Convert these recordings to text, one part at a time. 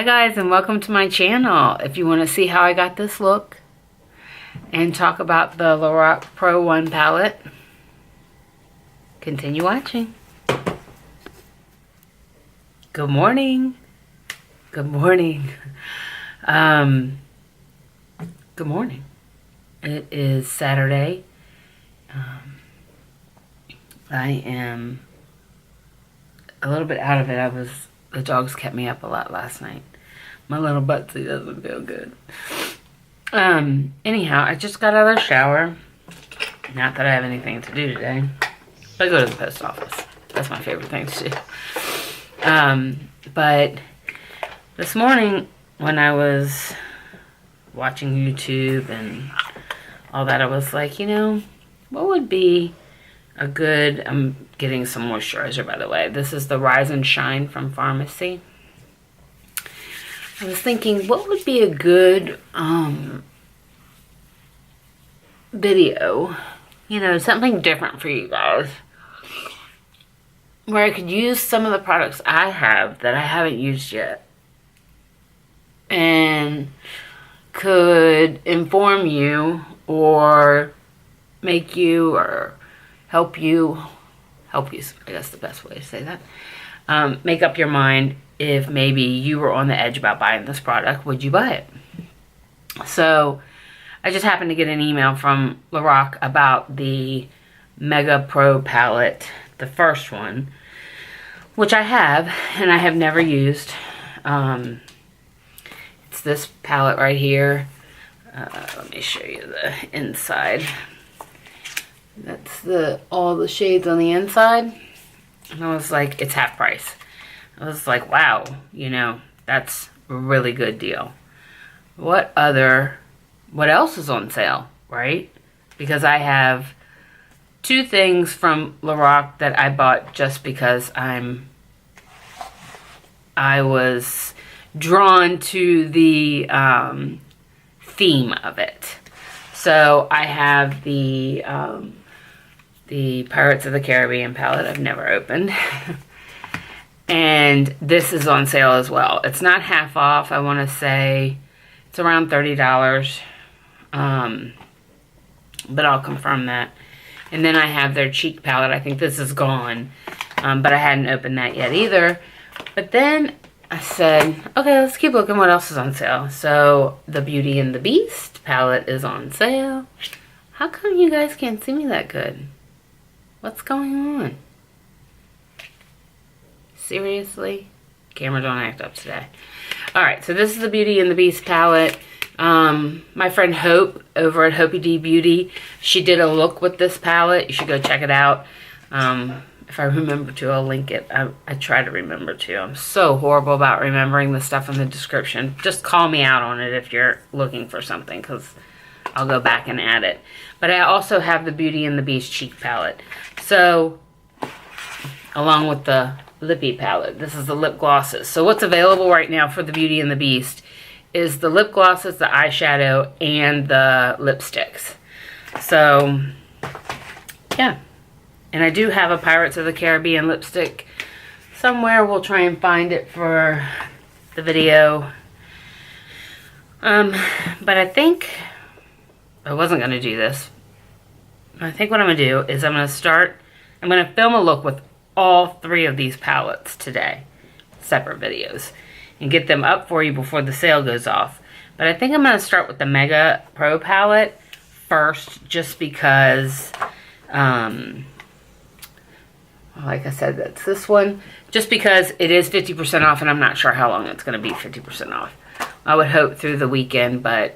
guys, and welcome to my channel. If you want to see how I got this look and talk about the Lorac Pro 1 palette, continue watching. Good morning. Good morning. Good morning. It is Saturday. I am a little bit out of it. The dogs kept me up a lot last night. My little Butsy doesn't feel good. Anyhow, I just got out of the shower. Not that I have anything to do today. But I go to the post office. That's my favorite thing to do. But this morning when I was watching YouTube and all that, I was like, you know, what would be a good, I'm getting some moisturizer, by the way. This is the Rise and Shine from Pharmacy. I was thinking, what would be a good video, you know, something different for you guys, where I could use some of the products I have that I haven't used yet and could inform you or make you or help you, I guess the best way to say that, make up your mind if maybe you were on the edge about buying this product, would you buy it? So I just happened to get an email from Lorac about the Mega Pro palette, the first one, which I have and I have never used. It's this palette right here. Let me show you the inside. That's all the shades on the inside. And I was like, it's half price. I was like, wow, you know, that's a really good deal. What else is on sale, right? Because I have two things from Lorac that I bought just because I was drawn to the theme of it. So I have the Pirates of the Caribbean palette I've never opened. And this is on sale as well. It's not half off. I want to say it's around $30. But I'll confirm that. And then I have their cheek palette. I think this is gone. But I hadn't opened that yet either. But then I said, okay, let's keep looking what else is on sale. So the Beauty and the Beast palette is on sale. How come you guys can't see me that good? What's going on? Seriously? Camera don't act up today. Alright, so this is the Beauty and the Beast palette. My friend Hope over at Hopi D Beauty, she did a look with this palette. You should go check it out. If I remember to, I'll link it. I try to remember to. I'm so horrible about remembering the stuff in the description. Just call me out on it if you're looking for something, because I'll go back and add it. But I also have the Beauty and the Beast cheek palette. So, along with the lippy palette, this is the lip glosses. So what's available right now for the Beauty and the Beast is the lip glosses, the eyeshadow, and the lipsticks. So, yeah. And I do have a Pirates of the Caribbean lipstick somewhere. We'll try and find it for the video. But I think I wasn't going to do this. I think what I'm going to do is I'm going to film a look with all three of these palettes today. Separate videos. And get them up for you before the sale goes off. But I think I'm going to start with the Mega Pro palette first, just because, like I said, that's this one. Just because it is 50% off, and I'm not sure how long it's going to be 50% off. I would hope through the weekend, but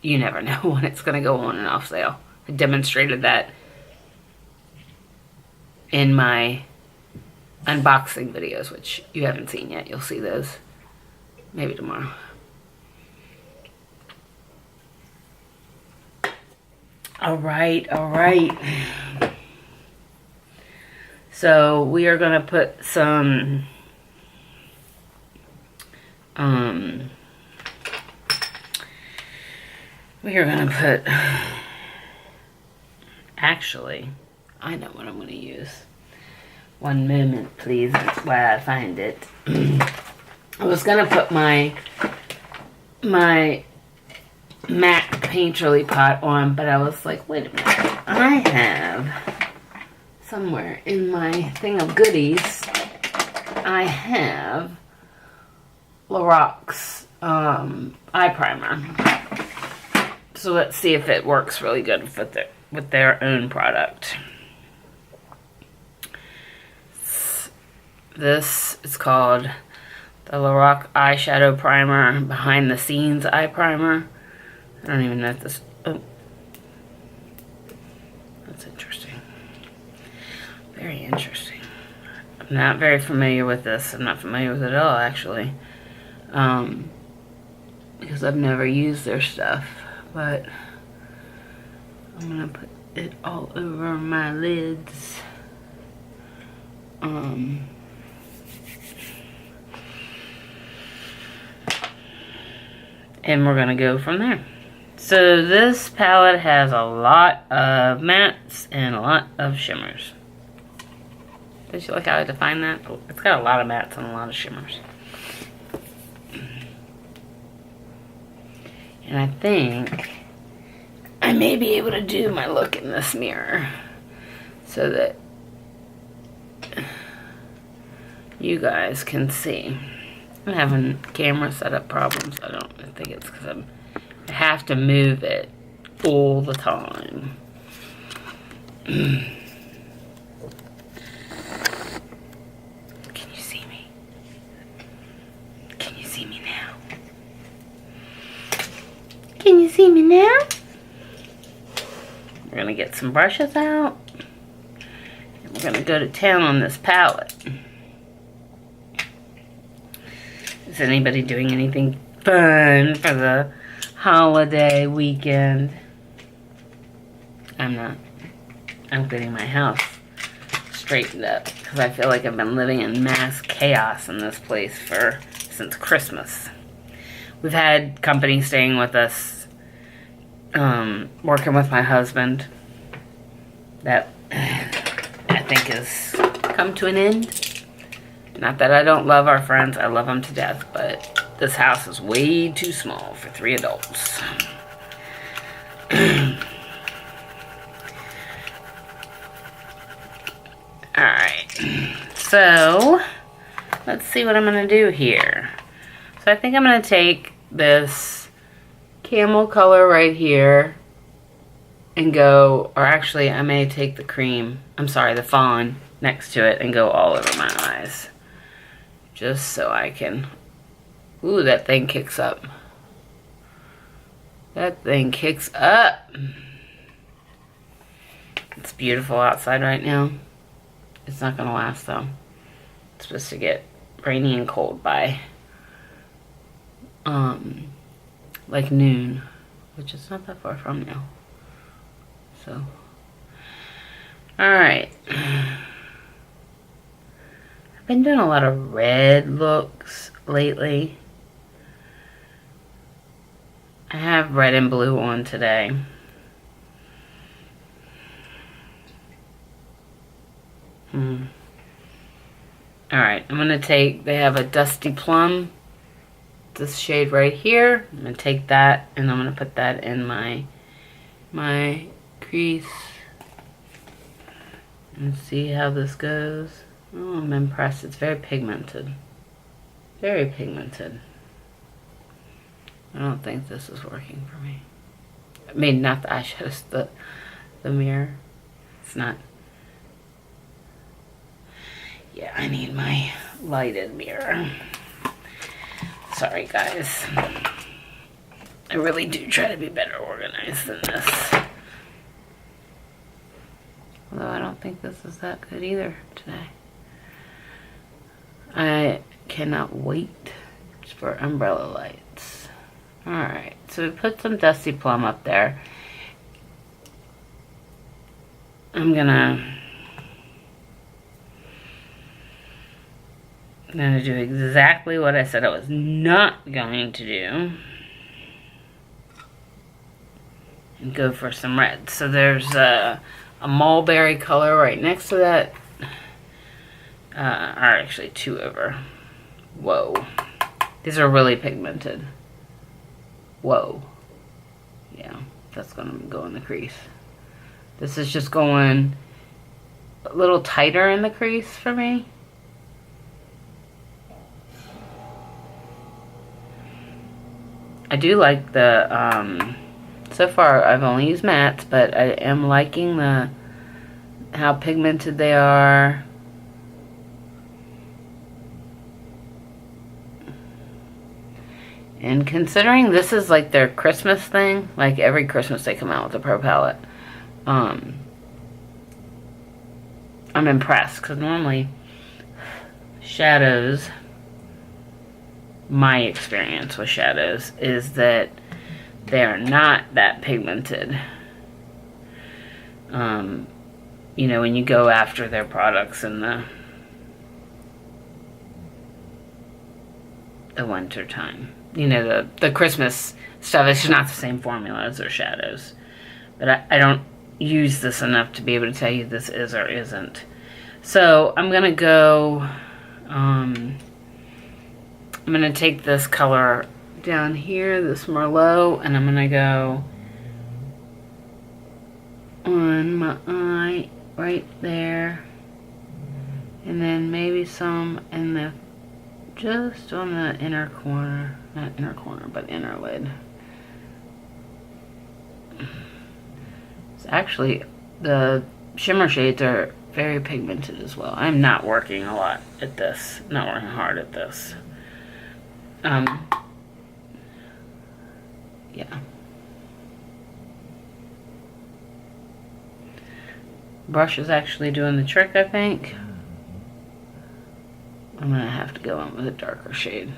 you never know when it's going to go on and off sale. I demonstrated that in my unboxing videos, which you haven't seen yet. You'll see those maybe tomorrow. All right. So we are going to put some actually, I know what I'm going to use. One moment, please, while I find it. I was gonna put my MAC Painterly pot on, but I was like, wait a minute. I have somewhere in my thing of goodies, I have Lorac's eye primer. So let's see if it works really good with their own product. This is called the Lorac eyeshadow primer, behind the scenes eye primer. I don't even know if this, oh, that's interesting. Very interesting. I'm not very familiar with this. I'm not familiar with it at all, actually. Because I've never used their stuff. But I'm gonna put it all over my lids. And we're gonna go from there. So this palette has a lot of mattes and a lot of shimmers. Don't you like how I define that? It's got a lot of mattes and a lot of shimmers. And I think I may be able to do my look in this mirror so that you guys can see. I'm having camera setup problems. I think it's because I have to move it all the time. Can you see me? Can you see me now? Can you see me now? We're gonna get some brushes out. And we're gonna go to town on this palette. Is anybody doing anything fun for the holiday weekend? I'm not. I'm getting my house straightened up because I feel like I've been living in mass chaos in this place since Christmas. We've had company staying with us, working with my husband. That I think has come to an end. Not that I don't love our friends, I love them to death, but this house is way too small for 3 adults. Alright, so let's see what I'm going to do here. So I think I'm going to take this camel color right here and go, or actually I may take the cream, I'm sorry, the fawn next to it and go all over my eyes. Just so I can, ooh, that thing kicks up. That thing kicks up. It's beautiful outside right now. It's not gonna last though. It's supposed to get rainy and cold by like noon, which is not that far from now. So, alright. I've been doing a lot of red looks lately. I have red and blue on today. Alright, I'm going to take, they have a Dusty Plum, this shade right here. I'm going to take that and I'm going to put that in my crease. And see how this goes. Oh, I'm impressed. It's very pigmented. Very pigmented. I don't think this is working for me. I mean, not the eyeshadows, the mirror. It's not. Yeah, I need my lighted mirror. Sorry, guys. I really do try to be better organized than this. Although I don't think this is that good either today. I cannot wait for umbrella lights. Alright, so we put some Dusty Plum up there. I'm gonna do exactly what I said I was not going to do. And go for some red. So there's a mulberry color right next to that Are actually 2 over. Whoa. These are really pigmented. Whoa. Yeah, that's gonna go in the crease. This is just going a little tighter in the crease for me. I do like the, so far I've only used mattes, but I am liking how pigmented they are. And considering this is like their Christmas thing, like every Christmas they come out with a pro palette, I'm impressed, because normally shadows, my experience with shadows is that they are not that pigmented. You know, when you go after their products in the winter time. You know, the Christmas stuff is not the same formula as their shadows. But I don't use this enough to be able to tell you this is or isn't. So I'm going to go, I'm going to take this color down here, this Merlot, and I'm going to go on my eye right there. And then maybe some in the, just on the inner corner. Not inner corner, but inner lid. It's actually, the shimmer shades are very pigmented as well. I'm not working a lot at this. Not working hard at this. Yeah. Brush is actually doing the trick, I think. I'm gonna have to go in with a darker shade.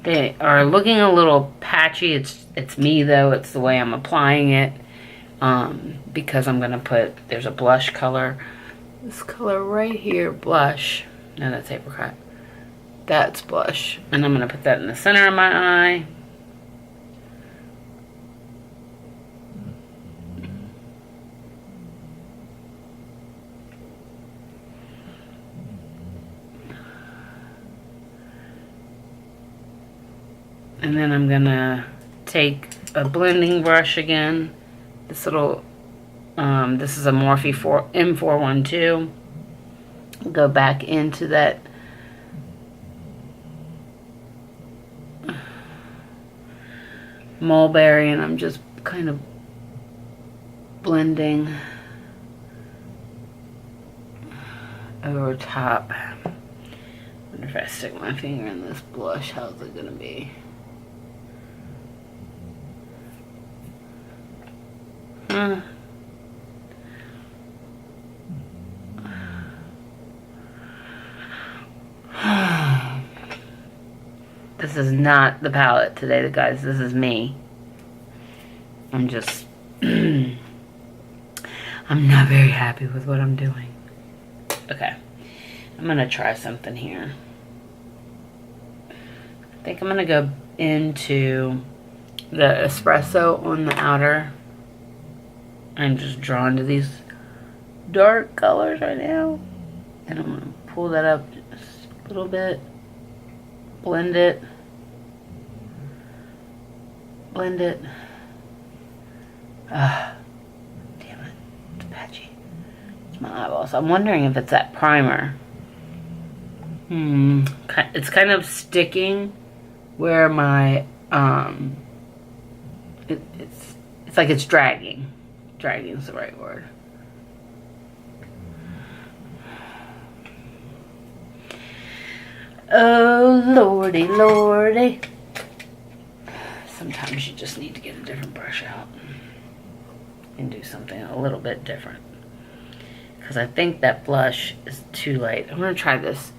They are looking a little patchy. It's me though. It's the way I'm applying it. Because I'm gonna put, there's a blush color. This color right here, blush. No, that's apricot. That's blush. And I'm gonna put that in the center of my eye. And then I'm gonna take a blending brush again. This little, this is a Morphe M412. Go back into that mulberry, and I'm just kind of blending over top. I wonder if I stick my finger in this blush, how's it gonna be? This is not the palette today, guys. This is me. I'm just... I'm not very happy with what I'm doing. Okay. I'm going to try something here. I think I'm going to go into the espresso on the outer. I'm just drawn to these dark colors right now. And I'm going to pull that up just a little bit. Blend it. Blend it. Damn it. It's patchy. It's my eyeballs. I'm wondering if it's that primer. It's kind of sticking where my, it's like it's dragging. Dragging is the right word. Oh, lordy, lordy. Sometimes you just need to get a different brush out and do something a little bit different. Because I think that blush is too light. I'm going to try this.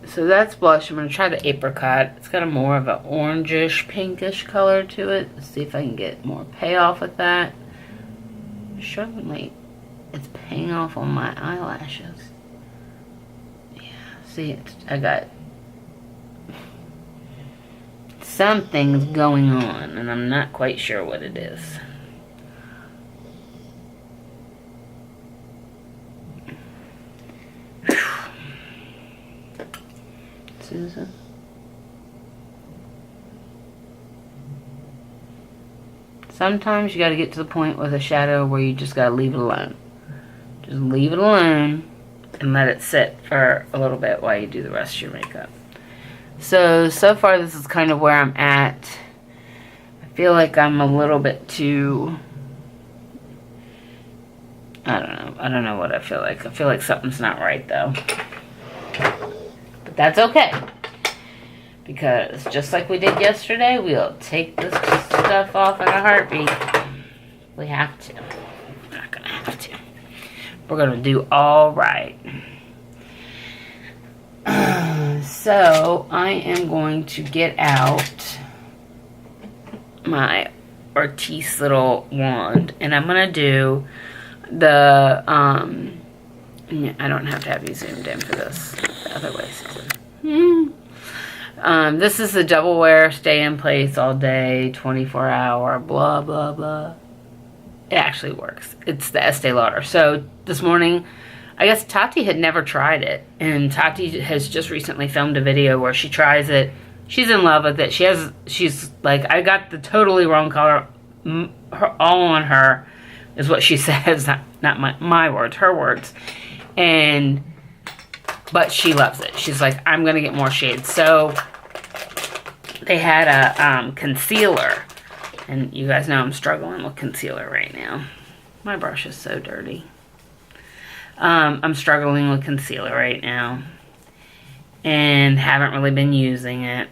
So that's blush. I'm going to try the apricot. It's got a more of an orangish, pinkish color to it. Let's see if I can get more payoff with that. Shockingly, it's paying off on my eyelashes. See, I got Something's going on, and I'm not quite sure what it is. Susan? Sometimes you got to get to the point with a shadow where you just got to leave it alone. Just leave it alone and let it sit for a little bit while you do the rest of your makeup. So far this is kind of where I'm at. I feel like I'm a little bit too... I don't know what I feel like. I feel like something's not right though. But that's okay. Because just like we did yesterday, we'll take this stuff off in a heartbeat. We have to. We're not going to have to. We're going to do all right. So, I am going to get out my Artis little wand. And I'm going to do the, I don't have to have you zoomed in for this. The other way, Susan. This is the double wear, stay in place all day, 24 hour, blah, blah, blah. It actually works. It's the Estee Lauder. So this morning, I guess Tati had never tried it. And Tati has just recently filmed a video where she tries it. She's in love with it. She's like, I got the totally wrong color. All on her is what she says. Not my words, her words. But she loves it. She's like, I'm going to get more shades. So they had a concealer. And you guys know I'm struggling with concealer right now. My brush is so dirty. I'm struggling with concealer right now. And haven't really been using it.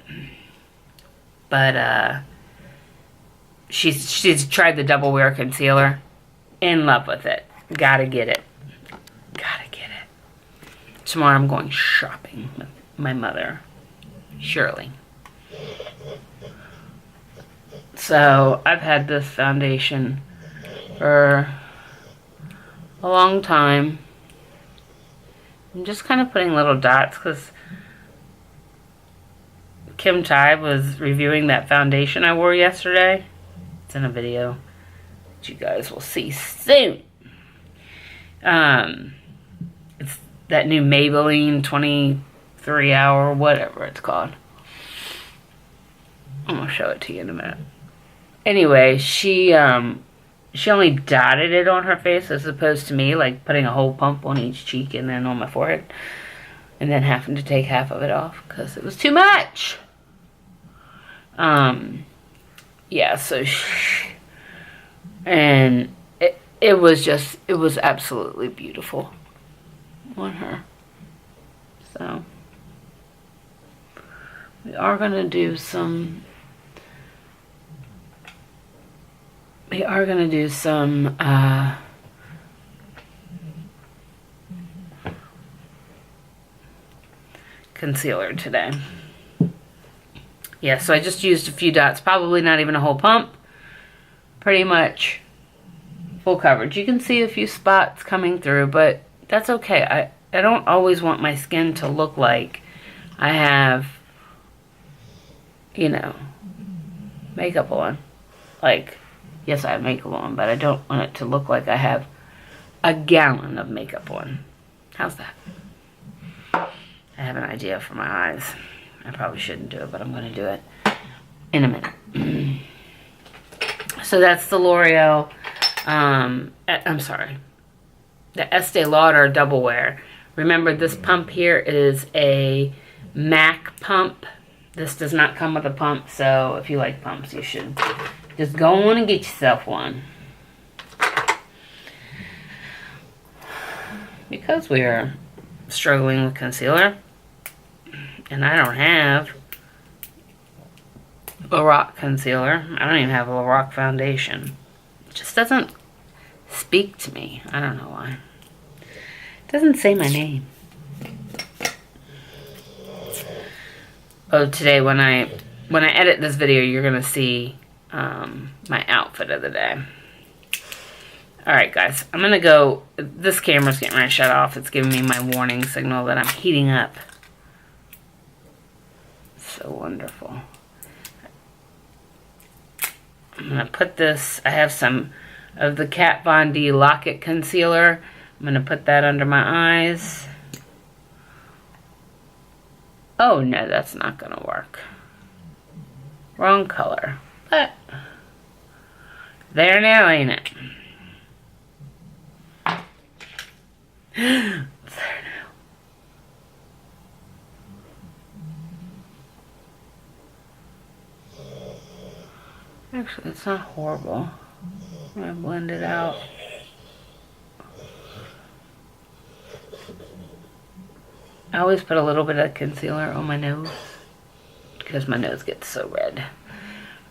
But she's tried the double wear concealer. In love with it. Gotta get it. Gotta get it. Tomorrow I'm going shopping with my mother, Shirley. So I've had this foundation for a long time. I'm just kind of putting little dots because Kim Tai was reviewing that foundation I wore yesterday. It's in a video that you guys will see soon. It's that new Maybelline 23 hour, whatever it's called. I'm gonna show it to you in a minute. Anyway, she only dotted it on her face as opposed to me, like putting a whole pump on each cheek and then on my forehead. And then having to take half of it off because it was too much. Yeah, so and it was absolutely beautiful on her. So we are gonna do some concealer today. Yeah, so I just used a few dots, probably not even a whole pump. Pretty much full coverage. You can see a few spots coming through, but that's okay. I don't always want my skin to look like I have, you know, makeup on. Like, yes, I have makeup on, but I don't want it to look like I have a gallon of makeup on. How's that? I have an idea for my eyes. I probably shouldn't do it, but I'm going to do it in a minute. So that's the L'Oreal, I'm sorry, the Estee Lauder Double Wear. Remember, this pump here is a MAC pump. This does not come with a pump, so if you like pumps, you should just go on and get yourself one. Because we are struggling with concealer, and I don't have Lorac concealer. I don't even have a Lorac foundation. It just doesn't speak to me. I don't know why. It doesn't say my name. Oh, today when I edit this video, you're gonna see my outfit of the day. Alright guys, I'm gonna go. This camera's getting ready to shut off. It's giving me my warning signal that I'm heating up. So wonderful. I'm going to put this, I have some of the Kat Von D Lock-It Concealer. I'm going to put that under my eyes. Oh no, that's not going to work. Wrong color. But there now, ain't it? There now. Actually, it's not horrible. I'm going to blend it out. I always put a little bit of concealer on my nose because my nose gets so red.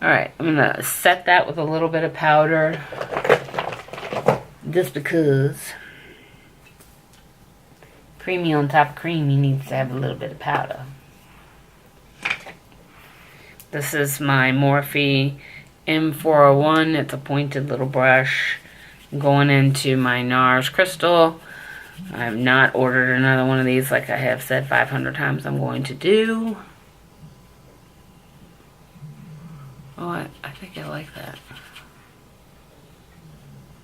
Alright, I'm going to set that with a little bit of powder just because creamy on top of creamy needs to have a little bit of powder. This is my Morphe M401. It's a pointed little brush going into my NARS Crystal. I have not ordered another one of these like I have said 500 times I'm going to do. Oh, I think I like that.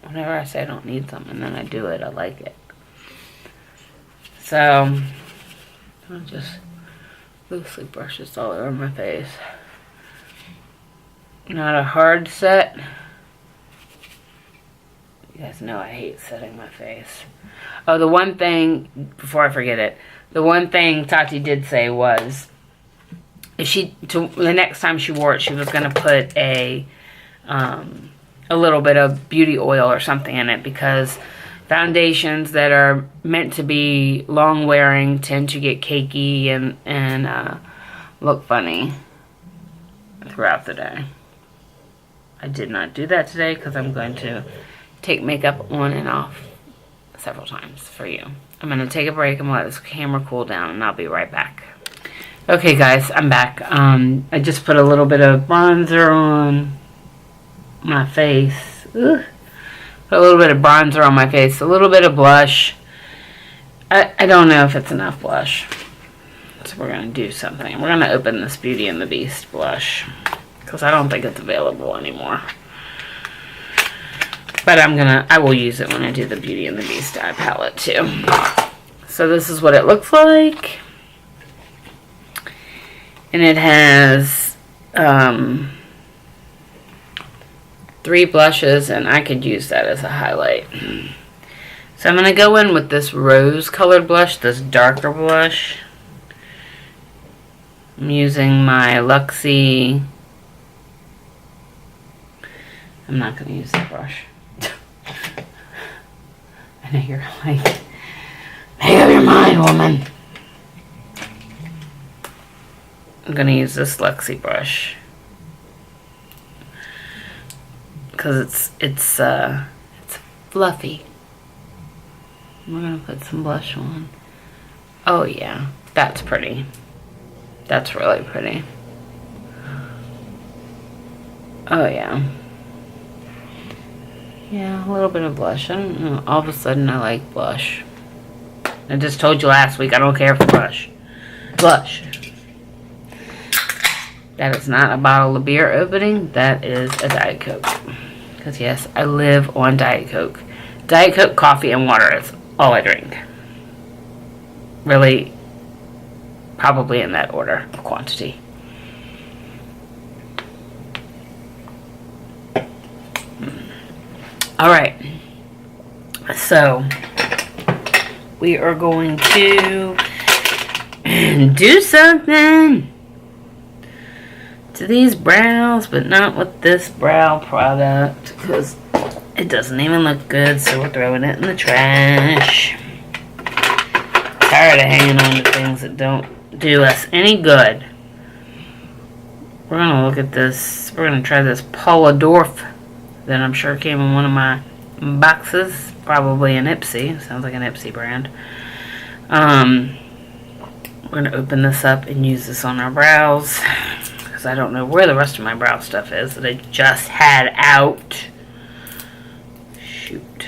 Whenever I say I don't need something and then I do it, I like it. So, I'll just loosely brush this all over my face. Not a hard set. You guys know I hate setting my face. Oh, the one thing, before I forget it, the one thing Tati did say was, if the next time she wore it, she was going to put a little bit of beauty oil or something in it, because foundations that are meant to be long wearing tend to get cakey and look funny throughout the day. I did not do that today because I'm going to take makeup on and off several times for you. I'm going to take a break and let this camera cool down, and I'll be right back. Okay guys, I'm back. I just put a little bit of bronzer on my face. Ugh. Put a little bit of bronzer on my face, a little bit of blush. I don't know if it's enough blush. So we're going to do something. We're going to open this Beauty and the Beast blush, because I don't think it's available anymore. But I will use it when I do the Beauty and the Beast eye palette too. So this is what it looks like. And it has 3 blushes, and I could use that as a highlight. So I'm going to go in with this rose colored blush, this darker blush. I'm using my Luxie. I'm not going to use that brush. I know you're like, make up your mind, woman. I'm going to use this Luxie brush because it's fluffy. We're going to put some blush on. Oh yeah, that's pretty. That's really pretty. Oh yeah. Yeah, a little bit of blush. I don't know. All of a sudden I like blush. I just told you last week I don't care for blush. Blush. That is not a bottle of beer opening. That is a Diet Coke. Because yes, I live on Diet Coke. Diet Coke, coffee, and water is all I drink. Really, probably in that order of quantity. Alright. So, we are going to do something to these brows, but not with this brow product, because it doesn't even look good, so we're throwing it in the trash. Tired of hanging on to things that don't do us any good. We're going to look at this. We're going to try this Paula Dorf that I'm sure came in one of my boxes. Probably an Ipsy. Sounds like an Ipsy brand. We're going to open this up and use this on our brows, because I don't know where the rest of my brow stuff is that I just had out. Shoot.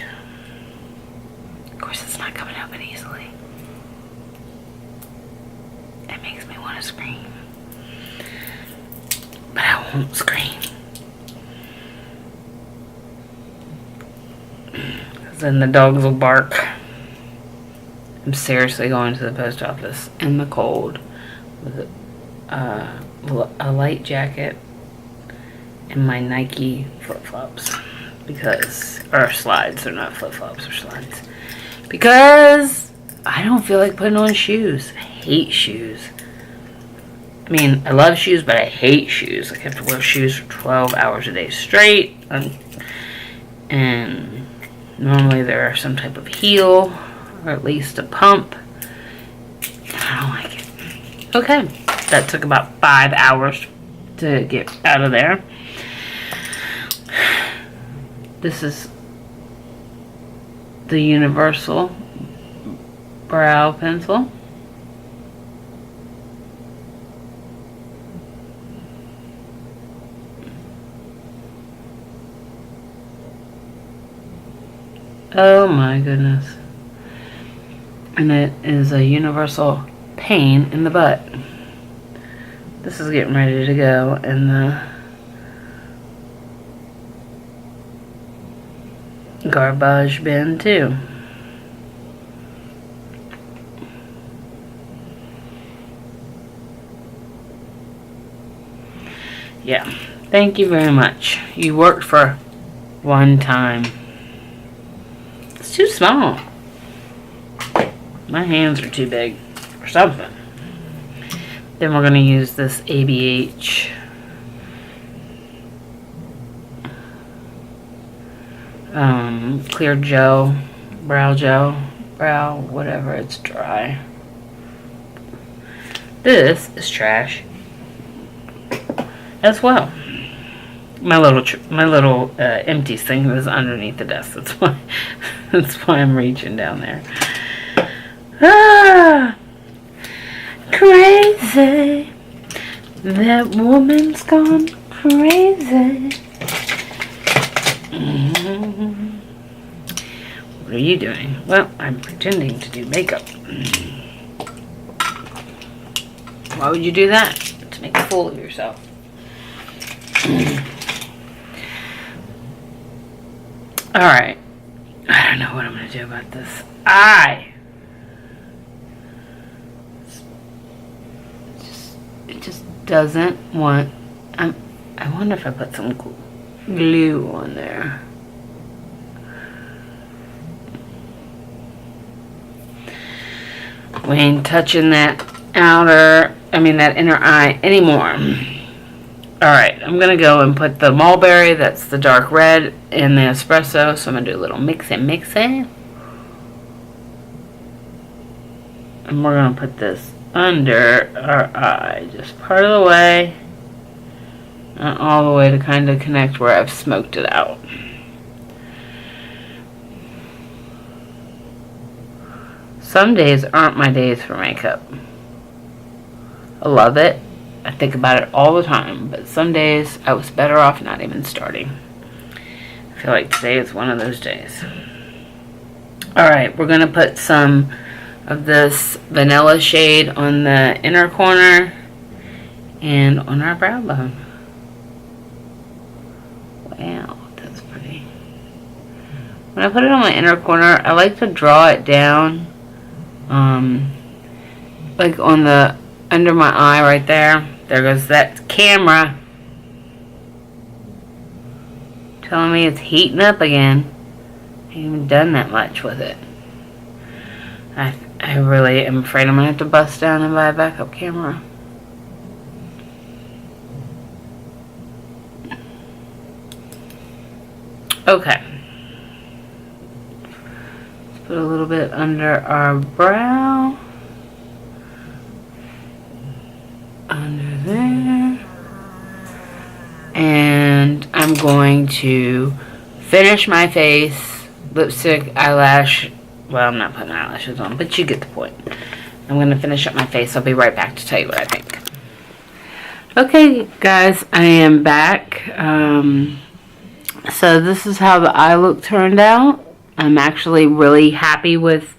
Of course, it's not coming open easily. It makes me want to scream. But I won't scream. Then the dogs will bark. I'm seriously going to the post office in the cold with a light jacket and my Nike flip-flops. Because, or slides, they're not flip-flops, or slides. Because I don't feel like putting on shoes. I hate shoes. I mean, I love shoes, but I hate shoes. Like, I have to wear shoes for 12 hours a day straight. And normally there are some type of heel, or at least a pump. I don't like it. Okay, that took about 5 hours to get out of there. This is the Universal Brow Pencil. Oh my goodness. And it is a universal pain in the butt. This is getting ready to go in the garbage bin too. Yeah. Thank you very much. You worked for one time. It's too small. My hands are too big or something. Then we're going to use this ABH clear gel, brow, whatever, it's dry. This is trash as well. My little empty thing is underneath the desk. That's why I'm reaching down there. Ah, crazy. That woman's gone crazy. What are you doing? Well, I'm pretending to do makeup. Why would you do that? To make a fool of yourself. Alright. I don't know what I'm going to do about this. It just doesn't want... I wonder if I put some glue on there. We ain't touching that that inner eye anymore. Alright, I'm going to go and put the mulberry, that's the dark red, in the espresso. So I'm going to do a little mix and and we're going to put this under our eye, just part of the way, and all the way to kind of connect where I've smoked it out. Some days aren't my days for makeup. I love it. I think about it all the time, but some days I was better off not even starting. I feel like today is one of those days. Alright, we're going to put some of this vanilla shade on the inner corner and on our brow bone. Wow, that's pretty. When I put it on my inner corner, I like to draw it down, like on the under my eye right there. There goes that camera telling me it's heating up again. I haven't even done that much with it. I really am afraid I'm going to have to bust down and buy a backup camera. Okay. Let's put a little bit under our brow. Under there. And I'm going to finish my face, lipstick, eyelash. Well, I'm not putting eyelashes on, but you get the point. I'm going to finish up my face. I'll be right back to tell you what I think. Okay, guys, I am back. So this is how the eye look turned out. I'm actually really happy with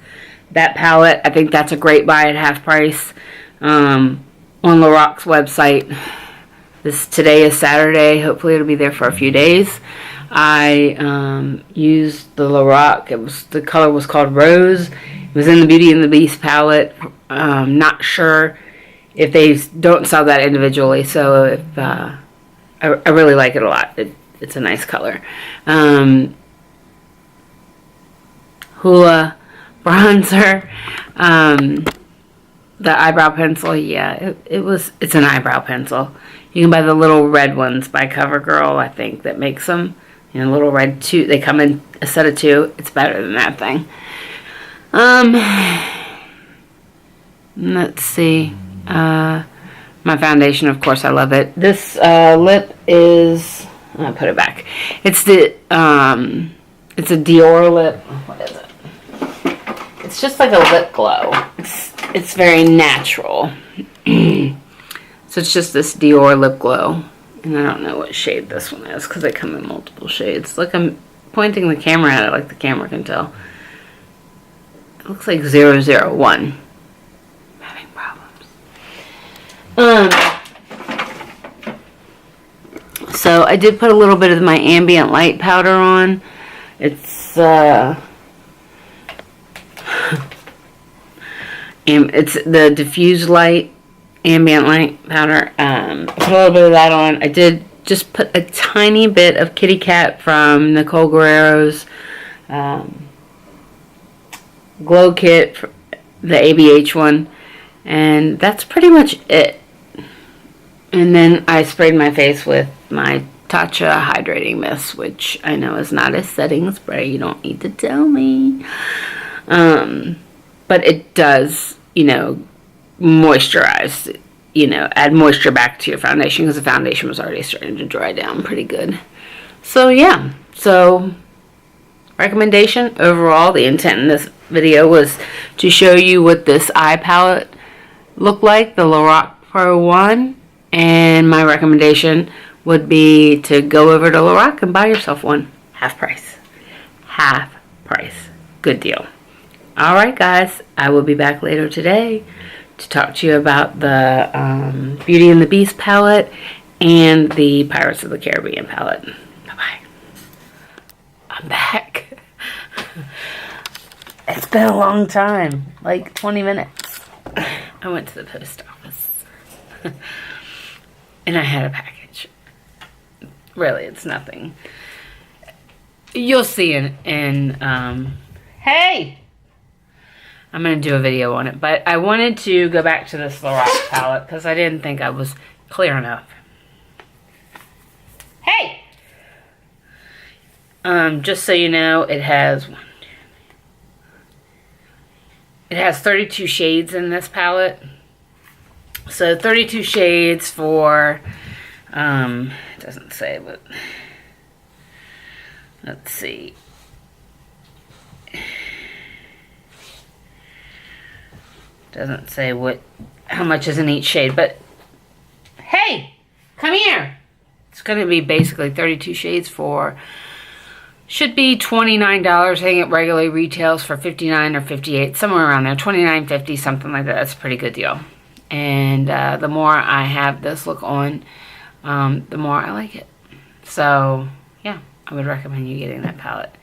that palette. I think that's a great buy at half price on Lorac's website. Today is Saturday. Hopefully it'll be there for a few days. I used the Lorac. The color was called Rose. It was in the Beauty and the Beast palette. Not sure if they don't sell that individually, so if I really like it a lot. It's a nice color. Hoola bronzer. The eyebrow pencil, yeah, it's an eyebrow pencil. You can buy the little red ones by CoverGirl, I think, that makes them. You know, little red two. They come in a set of 2. It's better than that thing. Let's see. My foundation, of course, I love it. This lip is, I'll put it back. It's a Dior lip. What is it? It's just like a lip glow. It's very natural. So it's just this Dior lip glow. And I don't know what shade this one is because they come in multiple shades. Like I'm pointing the camera at it like the camera can tell. It looks like 001. I'm having problems. So I did put a little bit of my ambient light powder on. It's it's the diffuse light, ambient light powder. Put a little bit of that on. I did just put a tiny bit of Kitty Cat from Nicole Guerrero's glow kit, the ABH one, and that's pretty much it. And then I sprayed my face with my Tatcha Hydrating Mist, which I know is not a setting spray. You don't need to tell me. But it does, you know, moisturize, you know, add moisture back to your foundation because the foundation was already starting to dry down pretty good. So, yeah. So, recommendation overall, the intent in this video was to show you what this eye palette looked like, the Lorac Pro 1. And my recommendation would be to go over to Lorac and buy yourself one. Half price. Half price. Good deal. Alright guys, I will be back later today to talk to you about the Beauty and the Beast palette and the Pirates of the Caribbean palette. Bye-bye. I'm back. It's been a long time. Like 20 minutes. I went to the post office. And I had a package. Really, it's nothing. You'll see in hey! I'm going to do a video on it. But I wanted to go back to this Lorac palette because I didn't think I was clear enough. Hey! Just so you know, it has 32 shades in this palette. So 32 shades for, it doesn't say, but let's see. Doesn't say how much is in each shade, but hey, come here. It's going to be basically 32 shades for, should be $29. I think it regularly retails for $59 or $58, somewhere around there, $29.50, something like that. That's a pretty good deal. And the more I have this look on, the more I like it. So, yeah, I would recommend you getting that palette.